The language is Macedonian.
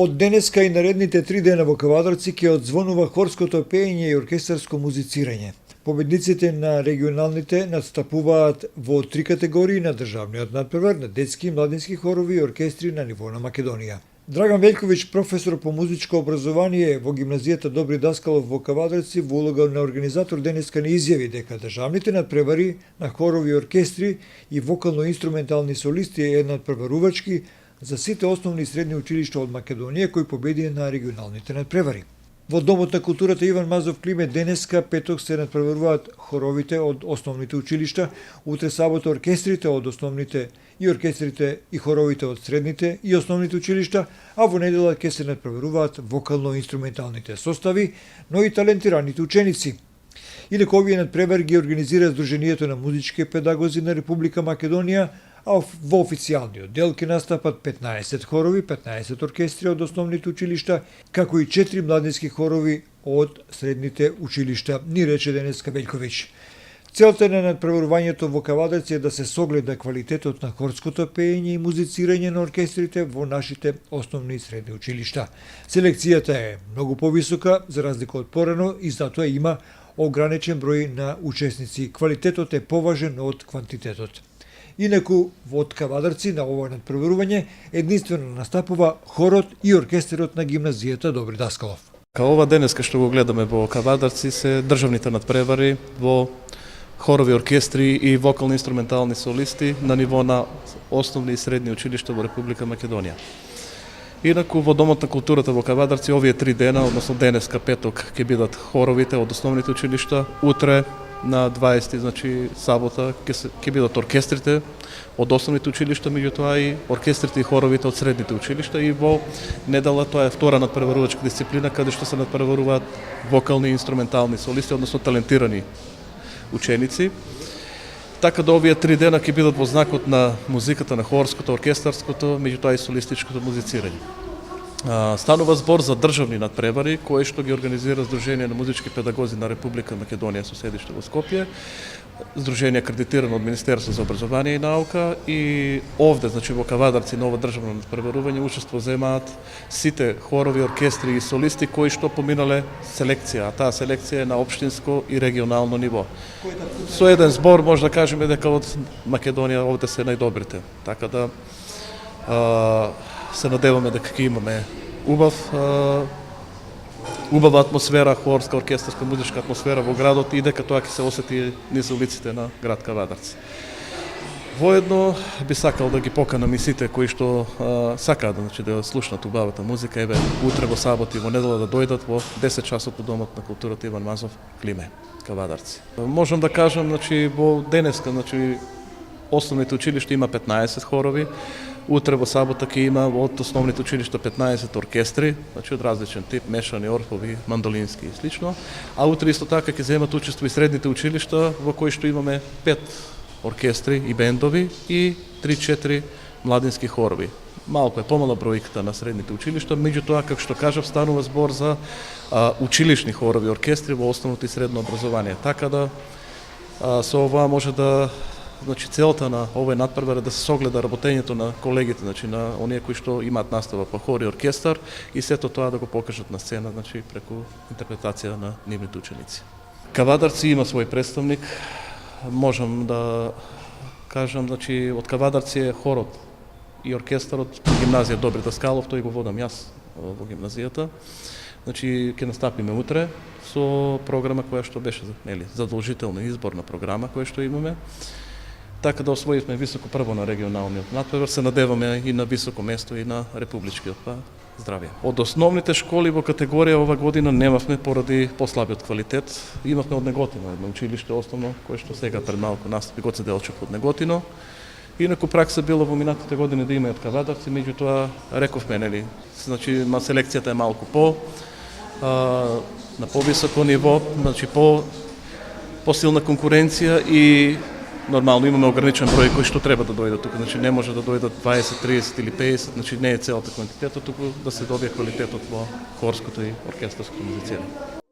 Од денеска и наредните 3 дена во Кавадарци ќе одзвонува хорското пеење и оркестарско музицирање. Победниците на регионалните настапуваат во 3 категории на државниот надпревар на детски и младински хорови и оркестри на ниво на Македонија. Драган Велјковиќ, професор по музичко образование во гимназијата Добри Даскалов во Кавадарци, во улога на организатор денеска не изјави дека државните надпревари на хорови и оркестри и вокално-инструментални солисти е надпреварувачки за сите основни и средни училишта од Македонија кои победија на регионалните надпревари. Во Домот на културата Иван Мазов Климе денеска петок се надпреваруваат хоровите од основните училишта, утре сабота оркестрите од основните и оркестрите и хоровите од средните и основните училишта, а во недела ќе се надпреваруваат вокално-инструменталните состави, но и талентираните ученици. Инаку овие надпревари ги организира Сдруженијето на музички педагози на Република Македонија, а во официјалниот дел ќе настапат 15 хорови, 15 оркестри од основните училишта, како и 4 младински хорови од средните училишта, ни рече денеска Велјковиќ. Целта на надпреварувањето во Кавадарци е да се согледа квалитетот на хорското пеење и музицирање на оркестрите во нашите основни и средни училишта. Селекцијата е многу повисока, за разлика од порано, и затоа има ограничен број на учесници. Квалитетот е поважен од квантитетот. Инаку, во Кавадарци на ова надпреварување единствено настапува хорот и оркестерот на гимназијата Добри Даскалов. Као ова денеска што го гледаме во Кавадарци се државните надпревари во хорови, оркестри и вокално-инструментални солисти на ниво на основни и средни училишта во Република Македонија. Инаку во Домот на културата во Кавадарци овие 3 дена, односно денеска петок, ќе бидат хоровите од основните училишта, утре на 20, значи сабота, ќе бидат оркестрите од основните училишта, меѓутоа и оркестрите и хоровите од средните училишта, и во недела тоа е втора надпреварувачка дисциплина каде што се надпреваруваат вокални и инструментални солисти, односно талентирани ученици. Така да овие 3 дена ќе бидат во знакот на музиката, на хорското, оркестарското, меѓутоа и солистичкото музицирање. Станува збор за државни надпревари, кои што ги организира Сдружение на музички педагози на Република Македонија со седиште во Скопје, Сдружение акредитирано од Министерство за образование и наука, и овде, значи во Кавадарци, на ова државно надпреварување учество земаат сите хорови, оркестри и солисти кои што поминале селекција, а таа селекција е на општинско и регионално ниво. Со еден збор може да кажеме дека од Македонија овде се најдобрите. Така да се надеваме дека ќе имаме убава атмосфера, хорска, оркестарска, музичка атмосфера во градот и дека тоа ќе се осети низ улиците на град Кавадарци. Воедно би сакал да ги поканам и сите кои што сакаат да слушнат убавата музика, еве утре во сабот и во недела да дојдат во 10 часот во Домот на културата Иван Мазов Климе, Кавадарци. Можам да кажам, во денеска, основните училишта има 15 хорови. Утре во сабота ќе има од основните училишта 15 оркестри, од различен тип, мешани, орфови, мандолински и слично. А утре исто така ќе земат учество и средните училишта, во кои што имаме 5 оркестри и бендови и 3-4 младински хорови. Малку е помала бројката на средните училишта, меѓутоа, како што кажав, станува збор за училишни хорови и оркестри во основното и средно образование. Така да со ова може да целта на овој надпревар е да се согледа работењето на колегите, на оние кои што имаат настава по хор и оркестар, и сето тоа да го покажат на сцена, преку интерпретација на нивните ученици. Кавадарци има свој представник. Можам да кажам, од Кавадарци е хорот и оркестарот гимназија Добри Даскалов, тој го водам јас во гимназијата. Ќе настапиме утре со програма која што беше задолжителна изборна програма која што имаме. Така да освоивме високо прво на регионалниот надпревар, се надеваме и на високо место и на републичкиот. Здравје. Од основните школи во категорија ова година немавме поради послабиот квалитет. Имавме од Неготино едно училиште основно, кое што сега пред малку настапи Гоце Делчев од Неготино. Инаку пракса било во минатите години да има и од Кавадарци, меѓутоа рековме, селекцијата е малку на повисоко ниво, посилна конкуренција и нормално имаме ограничен број кои што треба да дојдат тука, не може да дојдат 20, 30 или 50, не е целата квантитетот, туку да се добие квалитетот во хорското и оркестарското музицирање.